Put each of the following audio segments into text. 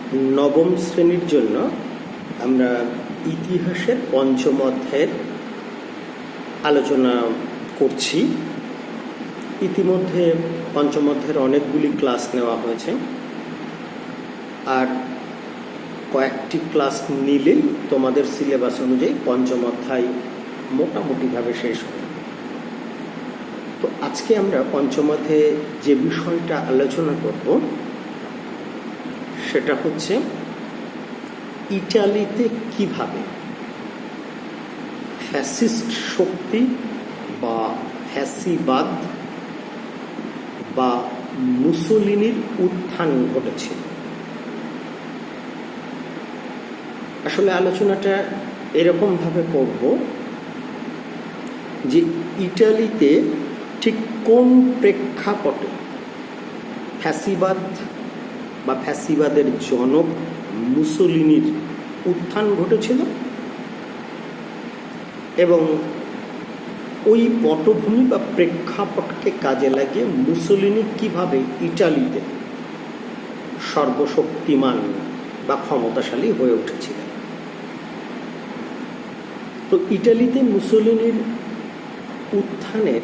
নবম শ্রেণীর জন্য আমরা ইতিহাসের পঞ্চম অধ্যায়ের আলোচনা করছি। ইতিমধ্যে পঞ্চম অধ্যায়ের অনেকগুলি ক্লাস নেওয়া হয়েছে, আর কয়েকটি ক্লাস নিলেই তোমাদের সিলেবাস অনুযায়ী পঞ্চম অধ্যায় মোটামুটিভাবে শেষ হবে। তো আজকে আমরা পঞ্চম অধ্যায়ে যে বিষয়টা আলোচনা করব সেটা হচ্ছে ইটালিতে কিভাবে ফ্যাসিস্ট শক্তি বা ফ্যাসিবাদ বা মুসোলিনির উত্থান ঘটেছিল। আসলে আলোচনাটা এরকমভাবে করব যে ইটালিতে ঠিক কোন প্রেক্ষাপটে ফ্যাসিবাদ বা ফ্যাসিবাদের জনক মুসোলিনির উত্থান ঘটেছিল এবং ওই পটভূমি বা প্রেক্ষাপটকে কাজে লাগিয়ে মুসোলিনি কিভাবে ইটালিতে সর্বশক্তিমান বা ক্ষমতাশালী হয়ে উঠেছিলেন। তো ইটালিতে মুসোলিনির উত্থানের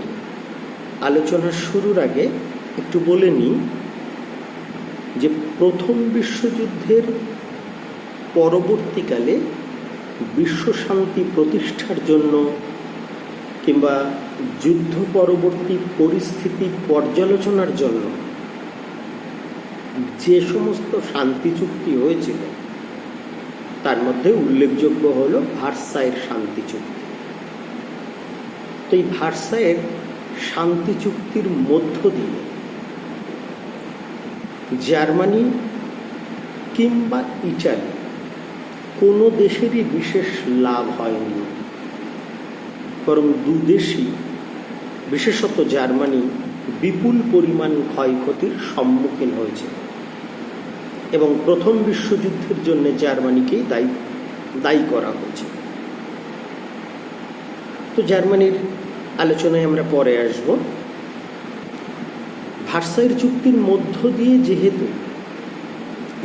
আলোচনা শুরুর আগে একটু বলে নিই যে প্রথম বিশ্বযুদ্ধের পরবর্তীকালে বিশ্বশান্তি প্রতিষ্ঠার জন্য কিংবা যুদ্ধ পরবর্তী পরিস্থিতি পর্যালোচনার জন্য যে সমস্ত শান্তি চুক্তি হয়েছিল তার মধ্যে উল্লেখযোগ্য হল ভার্সাইয়ের শান্তি চুক্তি। তো এই ভার্সাইয়ের শান্তি চুক্তির মধ্য দিয়ে জার্মানি কিংবা ইটালি কোনো দেশেরই বিশেষ লাভ হয়নি, বরং দুদেশই বিশেষত জার্মানি বিপুল পরিমাণ ক্ষয়ক্ষতির সম্মুখীন হয়েছে এবং প্রথম বিশ্বযুদ্ধের জন্য জার্মানিকেই দায়ী করা হয়েছে। তো জার্মানির আলোচনায় আমরা পরে আসব। ভার্সাইয়ের চুক্তির মধ্য দিয়ে যেহেতু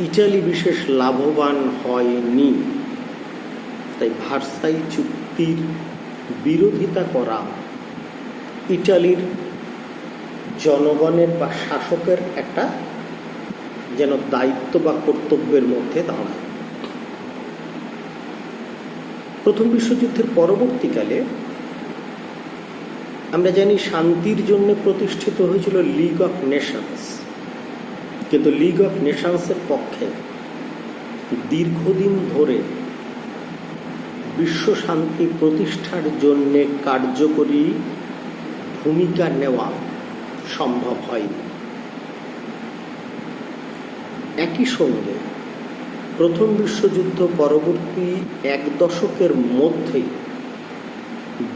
ইটালি বিশেষ লাভবান হয়নি, তাই ভার্সাই চুক্তির বিরোধিতা করা ইটালির জনগণের বা শাসকের একটা যেন দায়িত্ব বা কর্তব্যের মধ্যে দাঁড়ায়। প্রথম বিশ্বযুদ্ধের পরবর্তীকালে আমরা জানি শান্তির জন্য প্রতিষ্ঠিত হয়েছিল লিগ অফ নেশনস, কিন্তু লিগ অফ নেশনসের পক্ষে দীর্ঘদিন ধরে বিশ্ব শান্তি প্রতিষ্ঠার জন্য কার্যকরী ভূমিকা নেওয়া সম্ভব হয়নি। একই সঙ্গে প্রথম বিশ্বযুদ্ধ পরবর্তী এক দশকের মধ্যেই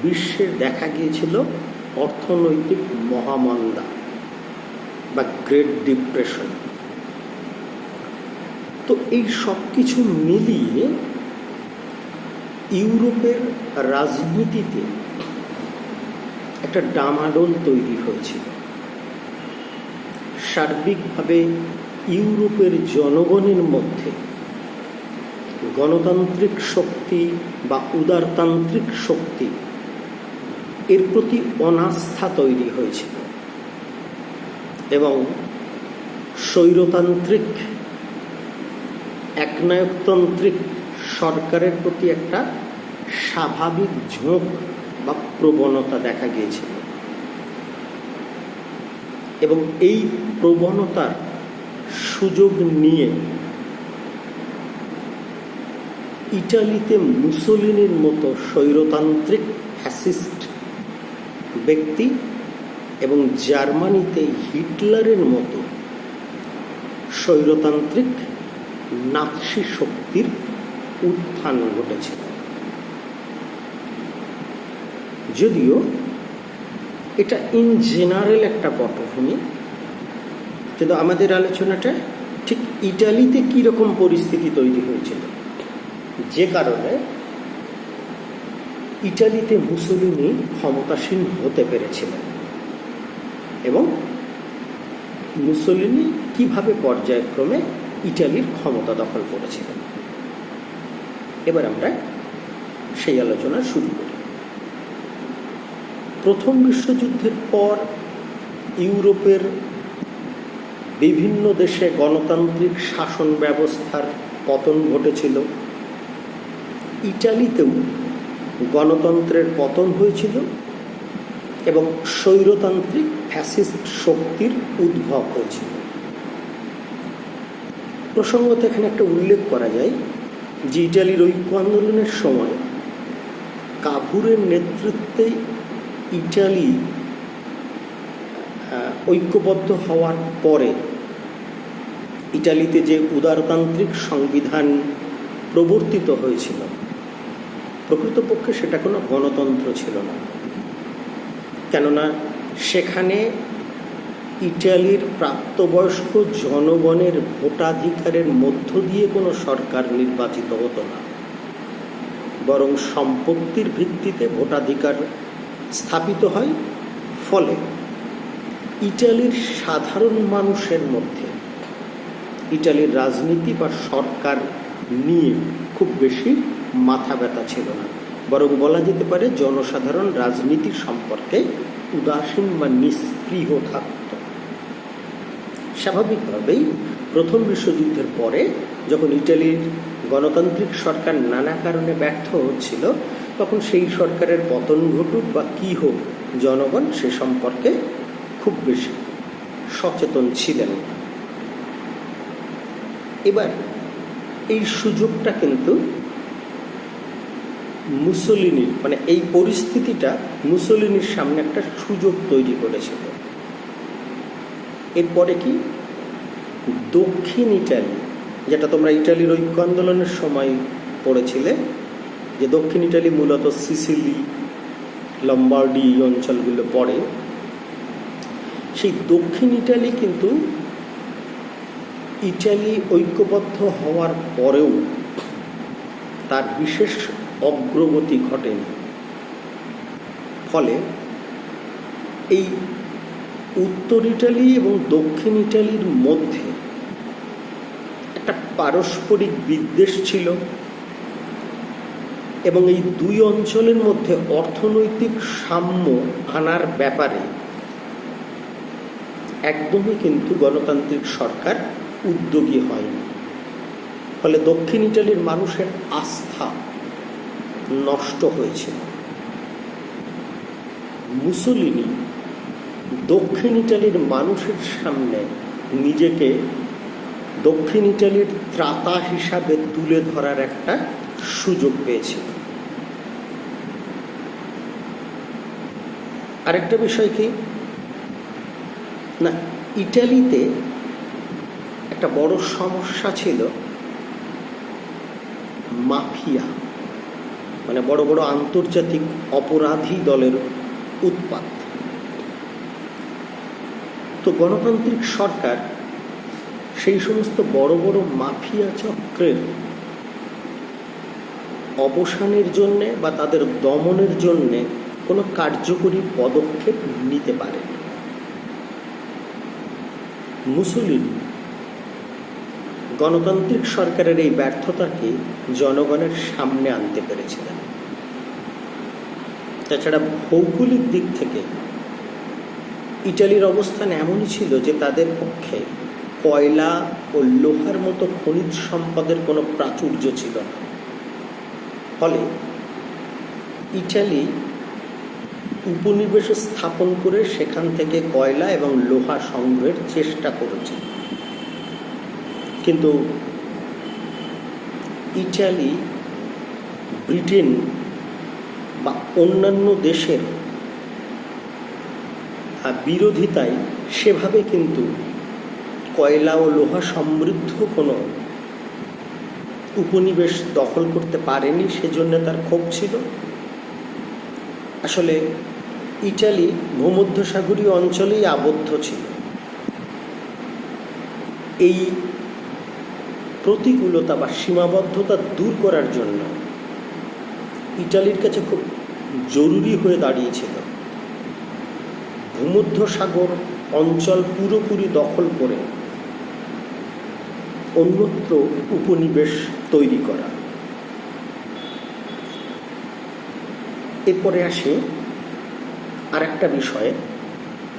বিশ্বের দেখা গিয়েছিল অর্থনৈতিক মহামন্দা বা গ্রেট ডিপ্রেশন। তো এই সব কিছু মিলিয়ে ইউরোপের রাজনীতিতে একটা ডামাডোল তৈরি হয়েছিল। সার্বিকভাবে ইউরোপের জনগণের মধ্যে গণতান্ত্রিক শক্তি বা উদারতান্ত্রিক শক্তি এর প্রতি অনাস্থা তৈরি হয়েছিল এবং স্বৈরতান্ত্রিক একনায়কতান্ত্রিক সরকারের প্রতি একটা স্বাভাবিক ঝোঁক বা প্রবণতা দেখা গিয়েছিল এবং এই প্রবণতার সুযোগ নিয়ে ইটালিতে মুসোলিনির মতো স্বৈরতান্ত্রিক ফ্যাসিস্ট ব্যক্তি এবং জার্মানিতে হিটলারের মতো স্বৈরতান্ত্রিক নাৎসি শক্তির উত্থান ঘটেছিল। যদিও এটা ইন জেনারেল একটা পটভূমি, কিন্তু আমাদের আলোচনাটা ঠিক ইটালিতে কীরকম পরিস্থিতি তৈরি হয়েছিল, যে কারণে ইটালিতে মুসোলিনি ক্ষমতাসীন হতে পেরেছিলেন এবং মুসোলিনি কিভাবে পর্যায়ক্রমে ইটালির ক্ষমতা দখল করেছিলেন। এবার আমরা সেই আলোচনা শুরু করি। প্রথম বিশ্বযুদ্ধের পর ইউরোপের বিভিন্ন দেশে গণতান্ত্রিক শাসন ব্যবস্থার পতন ঘটেছিল। ইটালিতেও গণতন্ত্রের পতন হয়েছিল এবং স্বৈরতান্ত্রিক ফ্যাসিস্ট শক্তির উদ্ভব হয়েছিল। প্রসঙ্গত এখানে একটা উল্লেখ করা যায় যে ইটালির ঐক্য আন্দোলনের সময় কাভুরের নেতৃত্বে ইটালি ঐক্যবদ্ধ হওয়ার পরে ইটালিতে যে উদারতান্ত্রিক সংবিধান প্রবর্তিত হয়েছিল, প্রকৃতপক্ষে সেটা কোনো গণতন্ত্র ছিল না। কেননা সেখানে ইটালির প্রাপ্তবয়স্ক জনগণের ভোটাধিকারের মধ্য দিয়ে কোনো সরকার নির্বাচিত হতো না, বরং সম্পত্তির ভিত্তিতে ভোটাধিকার স্থাপিত হয়। ফলে ইটালির সাধারণ মানুষের মধ্যে ইটালির রাজনীতি বা সরকার নিয়ে খুব বেশি মাথা ব্যথা ছিল না, বরং বলা যেতে পারে জনসাধারণ রাজনীতি সম্পর্কে উদাসীন বা নিষ্পৃহ থাকত। স্বাভাবিকভাবেই প্রথম বিশ্বযুদ্ধের পরে যখন ইটালির গণতান্ত্রিক সরকার নানা কারণে ব্যর্থ হচ্ছিল, তখন সেই সরকারের পতন ঘটুক বা কী হোক, জনগণ সে সম্পর্কে খুব বেশি সচেতন ছিলেন না। এবার এই সুযোগটা কিন্তু মুসোলিনির, মানে এই পরিস্থিতিটা মুসোলিনির সামনে একটা সুযোগ তৈরি করেছিল। এরপরে কি দক্ষিণ ইটালি, যেটা তোমরা ইটালির ঐক্য আন্দোলনের সময় পড়েছিলে, যে দক্ষিণ ইটালি মূলত সিসিলি, লম্বার্ডি এই অঞ্চলগুলো পড়ে, সেই দক্ষিণ ইটালি কিন্তু ইটালি ঐক্যবদ্ধ হওয়ার পরেও তার বিশেষ অগ্রগতি ঘটেনি। ফলে এই উত্তর ইটালি এবং দক্ষিণ ইটালির মধ্যে একটা পারস্পরিক বিদ্বেষ ছিল এবং এই দুই অঞ্চলের মধ্যে অর্থনৈতিক সাম্য আনার ব্যাপারে একদমই কিন্তু গণতান্ত্রিক সরকার উদ্যোগী হয়নি। ফলে দক্ষিণ ইটালির মানুষের আস্থা নষ্ট হয়েছিল। মুসোলিনি দক্ষিণ ইটালির মানুষের সামনে নিজেকে দক্ষিণ ইটালির ত্রাতা হিসাবে তুলে ধরার একটা সুযোগ পেয়েছিল। আরেকটা বিষয় কি না, ইটালিতে একটা বড় সমস্যা ছিল মাফিয়া, মানে বড় বড় আন্তর্জাতিক অপরাধী দলের উৎপাত। তো গণতান্ত্রিক সরকার সেই সমস্ত বড় বড় মাফিয়া চক্রের অবসানের জন্যে বা তাদের দমনের জন্যে কোনো কার্যকরী পদক্ষেপ নিতে পারে। মুসোলিনি গণতান্ত্রিক সরকারের এই ব্যর্থতাকে জনগণের সামনে আনতে পেরেছিলেন। তাছাড়া ভৌগোলিক দিক থেকে ইটালির অবস্থান এমনই ছিল যে তাদের পক্ষে কয়লা ও লোহার মতো খনিজ সম্পদের কোনো প্রাচুর্য ছিল না। ফলে ইটালি উপনিবেশ স্থাপন করে সেখান থেকে কয়লা এবং লোহা সংগ্রহের চেষ্টা করেছে। কিন্তু ইটালি ব্রিটেন বা অন্যান্য দেশের বিরোধিতায় সেভাবে কিন্তু কয়লা ও লোহা সমৃদ্ধ কোনো উপনিবেশ দখল করতে পারেনি, সেজন্য তার ক্ষোভ ছিল। আসলে ইটালি ভূমধ্যসাগরীয় অঞ্চলেই আবদ্ধ ছিল। এই প্রতিকূলতা বা সীমাবদ্ধতা দূর করার জন্য ইটালির কাছে খুব জরুরি হয়ে দাঁড়িয়েছিল ভূমধ্যসাগর অঞ্চল পুরোপুরি দখল করে অন্যত্র উপনিবেশ তৈরি করা। এরপরে আসে আর একটা বিষয়ে,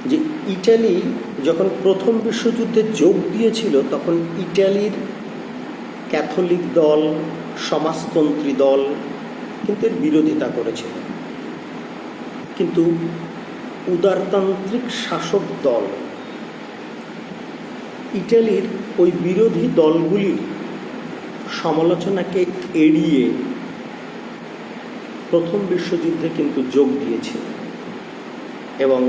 যে ইটালি যখন প্রথম বিশ্বযুদ্ধে যোগ দিয়েছিল তখন ইটালির ক্যাথলিক দল, সমাজতন্ত্রী দল কিন্তু এর বিরোধিতা করেছিল, কিন্তু উদারতান্ত্রিক শাসক দল ইটালির ওই বিরোধী দলগুলির সমালোচনাকে এড়িয়ে প্রথম বিশ্বযুদ্ধে কিন্তু যোগ দিয়েছিল। এবং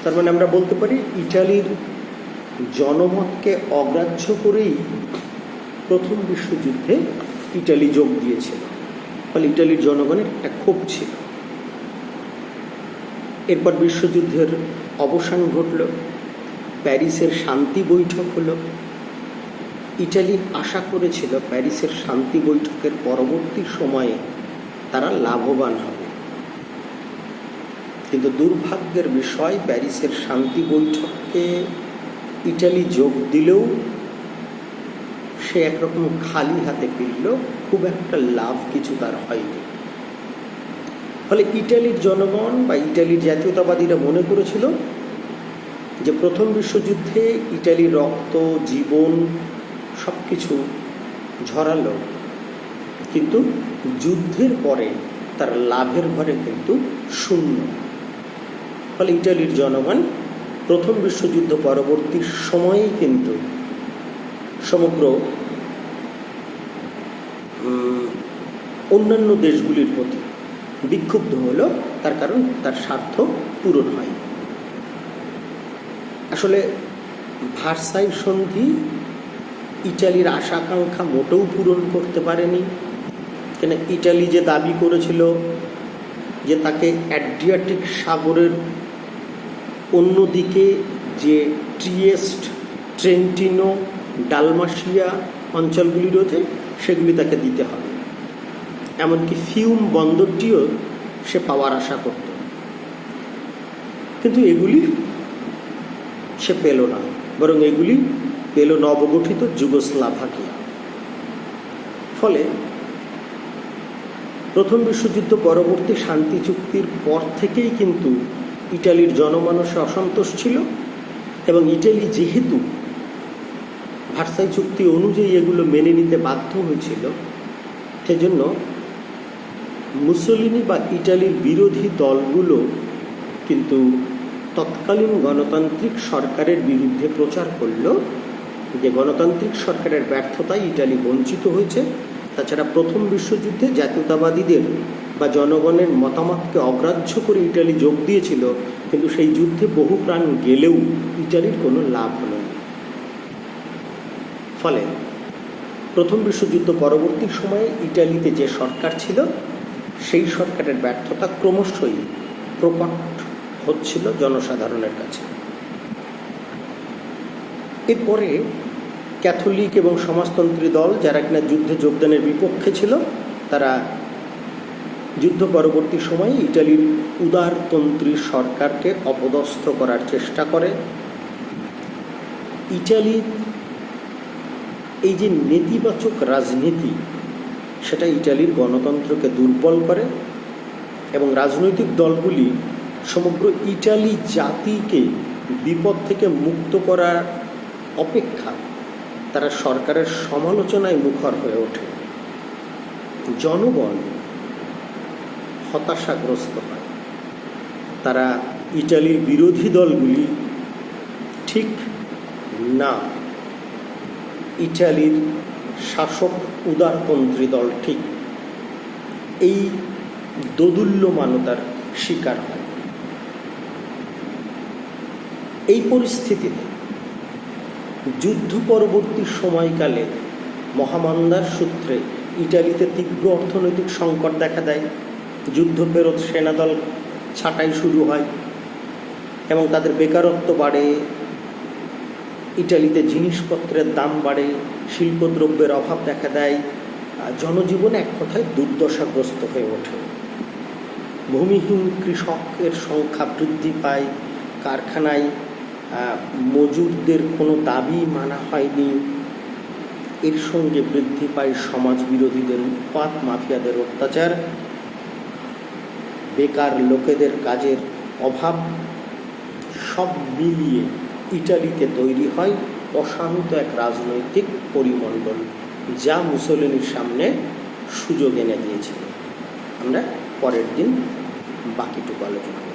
তার মানে আমরা বলতে পারি ইটালির জনমতকে অগ্রাহ্য করেই প্রথম বিশ্বযুদ্ধে ইটালি যোগ দিয়েছিল, ফলে ইটালির জনগণের একটা ক্ষোভ ছিল। এরপর বিশ্বযুদ্ধের অবসান ঘটল, প্যারিসের শান্তি বৈঠক হলো। ইটালি আশা করেছিল প্যারিসের শান্তি বৈঠকের পরবর্তী সময়ে তারা লাভবান হবে, কিন্তু দুর্ভাগ্যের বিষয় প্যারিসের শান্তি বৈঠকে ইটালি যোগ দিলেও সে একরকম খালি হাতে ফিরল, খুব একটা লাভ কিছু তার হয়নি। ফলে ইটালির জনগণ বা ইটালির জাতীয়তাবাদীরা মনে করেছিল যে প্রথম বিশ্বযুদ্ধে ইটালির রক্ত, জীবন সব কিছু ঝরালো, কিন্তু যুদ্ধের পরে তার লাভের ঘরে কিন্তু শূন্য। ফলে ইটালির জনগণ প্রথম বিশ্বযুদ্ধ পরবর্তী সময়েই কিন্তু সমগ্র অন্যান্য দেশগুলির প্রতি বিক্ষুব্ধ হলো, তার কারণ তার স্বার্থ পূরণ হয়। আসলে ভার্সাই সন্ধি ইটালির আশা আকাঙ্ক্ষা মোটেও পূরণ করতে পারেনি, কেন ইটালি যে দাবি করেছিল যে তাকে অ্যাড্রিয়াটিক সাগরের অন্যদিকে যে ট্রিয়েস্ট, ট্রেন্টিনো, ডালমাসিয়া অঞ্চলগুলি রয়েছে সেগুলি তাকে দিতে হবে, এমনকি ফিউম বন্দরটিও সে পাওয়ার আশা করত, কিন্তু এগুলি সে পেল না, বরং এগুলি পেল নবগঠিত যুগোস্লাভাকিয়া। ফলে প্রথম বিশ্বযুদ্ধ পরবর্তী শান্তি চুক্তির পর থেকেই কিন্তু ইটালির জনমানসে অসন্তোষ ছিল, এবং ইটালি যেহেতু ভার্সাই চুক্তি অনুযায়ী এগুলো মেনে নিতে বাধ্য হয়েছিল, সেজন্য মুসোলিনি বা ইটালির বিরোধী দলগুলো কিন্তু তৎকালীন গণতান্ত্রিক সরকারের বিরুদ্ধে প্রচার করল যে গণতান্ত্রিক সরকারের ব্যর্থতায় ইটালি বঞ্চিত হয়েছে। তাছাড়া প্রথম বিশ্বযুদ্ধে জাতীয়তাবাদীদের বা জনগণের মতামতকে অগ্রাহ্য করে ইটালি যোগ দিয়েছিল, কিন্তু সেই যুদ্ধে বহু প্রাণ গেলেও ইটালির কোনো লাভ হল না। ফলে প্রথম বিশ্বযুদ্ধ পরবর্তী সময়ে ইটালিতে যে সরকার ছিল সেই সরকারের ব্যর্থতা ক্রমশই প্রকট হচ্ছিল জনসাধারণের কাছে। এরপরে ক্যাথলিক এবং সমাজতন্ত্রী দল, যারা কিনা যুদ্ধে যোগদানের বিপক্ষে ছিল, তারা যুদ্ধ পরবর্তী সময়ে ইটালির উদারতন্ত্রী সরকারকে অপদস্থ করার চেষ্টা করে। ইটালির এই যে নেতিবাচক রাজনীতি, সেটা ইটালির গণতন্ত্রকে দুর্বল করে, এবং রাজনৈতিক দলগুলি সমগ্র ইটালি জাতিকে বিপদ থেকে মুক্ত করার অপেক্ষা তারা সরকারের সমালোচনায় মুখর হয়ে ওঠে। জনগণ হতাশাগ্রস্ত হয়, তারা ইটালির বিরোধী দলগুলি ঠিক না, ইটালির শাসক উদারতন্ত্রী দল ঠিক, এই দোদুল্যমানতার শিকার হয়। এই পরিস্থিতিতে যুদ্ধ পরবর্তী সময়কালে মহামন্দার সূত্রে ইটালিতে তীব্র অর্থনৈতিক সংকট দেখা দেয়, যুদ্ধ ফেরত সেনাদল ছাঁটাই শুরু হয় এবং তাদের বেকারত্ব বাড়ে, ইটালিতে জিনিসপত্রের দাম বাড়ে, শিল্পদ্রব্যের অভাব দেখা দেয়, জনজীবন এক কথায় দুর্দশাগ্রস্ত হয়ে ওঠে। ভূমিহীন কৃষকের সংখ্যা বৃদ্ধি পায়, কারখানায় মজুরদের কোনো দাবি মানা হয়নি, এর সঙ্গে বৃদ্ধি পায় সমাজ বিরোধীদের উৎপাত, মাফিয়াদের অত্যাচার, বেকার লোকেদের কাজের অভাব, সব মিলিয়ে ইটালিতে তৈরি হয় অশান্ত এক রাজনৈতিক পরিমণ্ডল, যা মুসোলিনির সামনে সুযোগ এনে দিয়েছিল। আমরা পরের দিন বাকিটুকু আলোচনা